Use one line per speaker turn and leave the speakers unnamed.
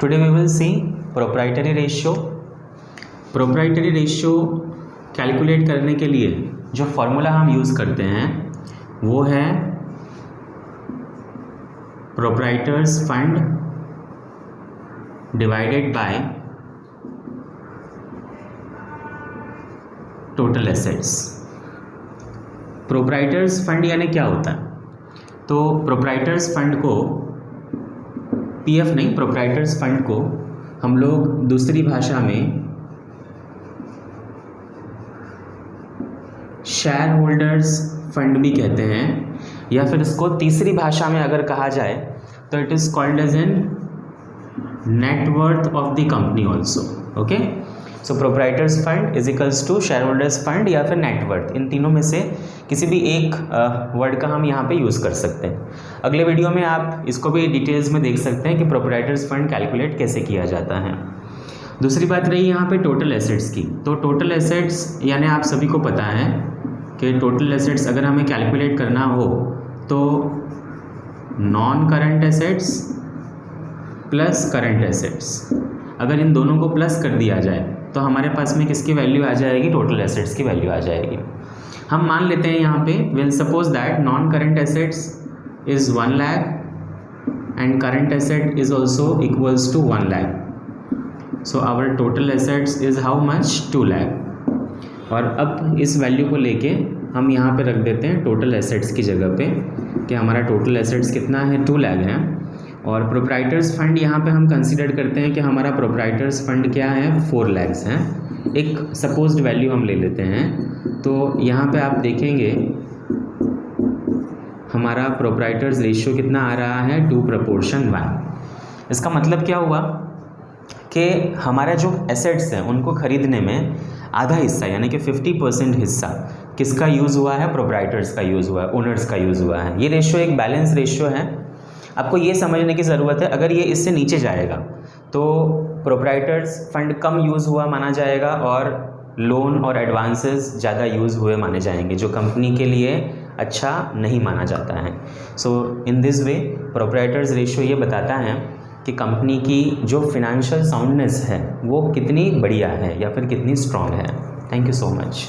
Today we will see proprietary ratio. Proprietary ratio calculate करने के लिए जो फॉर्मूला हम यूज़ करते हैं वो है proprietors fund divided by total assets. Proprietors fund यानी क्या होता है? तो प्रोप्राइटर्स फंड को पीएफ नहीं, प्रोप्राइटर्स फंड को हम लोग दूसरी भाषा में शेयर होल्डर्स फंड भी कहते हैं, या फिर इसको तीसरी भाषा में अगर कहा जाए तो it is called as an net worth of the company also. Okay, so proprietors fund is equals to shareholders fund या फिर नेटवर्थ। इन तीनों में से किसी भी एक वर्ड का हम यहाँ पे यूज़ कर सकते हैं। अगले वीडियो में आप इसको भी डिटेल्स में देख सकते हैं कि प्रोप्राइटर्स फंड कैलकुलेट कैसे किया जाता है। दूसरी बात रही यहाँ पे टोटल एसेट्स की। तो टोटल एसेट्स यानी आप सभी को पता है कि टोटल एसेट्स अगर हमें कैलकुलेट करना हो तो non current assets plus current assets, अगर इन दोनों को प्लस कर दिया जाए तो हमारे पास में किसकी वैल्यू आ जाएगी? टोटल एसेट्स की वैल्यू आ जाएगी। हम मान लेते हैं यहाँ पे will suppose that non current assets is 1 lakh and current asset is also equals to 1 lakh. So our total assets is how much? 2 lakh. और अब इस वैल्यू को लेके हम यहाँ पे रख देते हैं टोटल एसेट्स की जगह पे कि हमारा टोटल एसेट्स कितना है? 2 लाख है। और प्रोप्राइटर्स फंड यहाँ पे हम कंसीडर करते हैं कि हमारा प्रोप्राइटर्स फंड क्या है? 4 लाख हैं। एक सपोज्ड वैल्यू हम ले लेते हैं। तो यहाँ पे आप देखेंगे हमारा प्रोप्राइटर्स रेशियो कितना आ रहा है? 2:1। इसका मतलब क्या हुआ कि हमारा जो एसेट्स हैं उनको ख़रीदने में आधा हिस्सा यानी कि 50% हिस्सा किसका यूज़ हुआ है? प्रोप्राइटर्स का यूज़ हुआ है, ओनर्स का यूज़ हुआ है। ये रेशियो एक बैलेंस रेशियो है। आपको ये समझने की ज़रूरत है, अगर ये इससे नीचे जाएगा तो प्रोप्राइटर्स फंड कम यूज़ हुआ माना जाएगा और लोन और एडवांसेस ज़्यादा यूज़ हुए माने जाएंगे, जो कंपनी के लिए अच्छा नहीं माना जाता है। So in this way proprietors ratio ये बताता है कि कंपनी की जो फिनेंशियल साउंडनेस है वो कितनी बढ़िया है या फिर कितनी स्ट्रॉन्ग है। Thank you so much.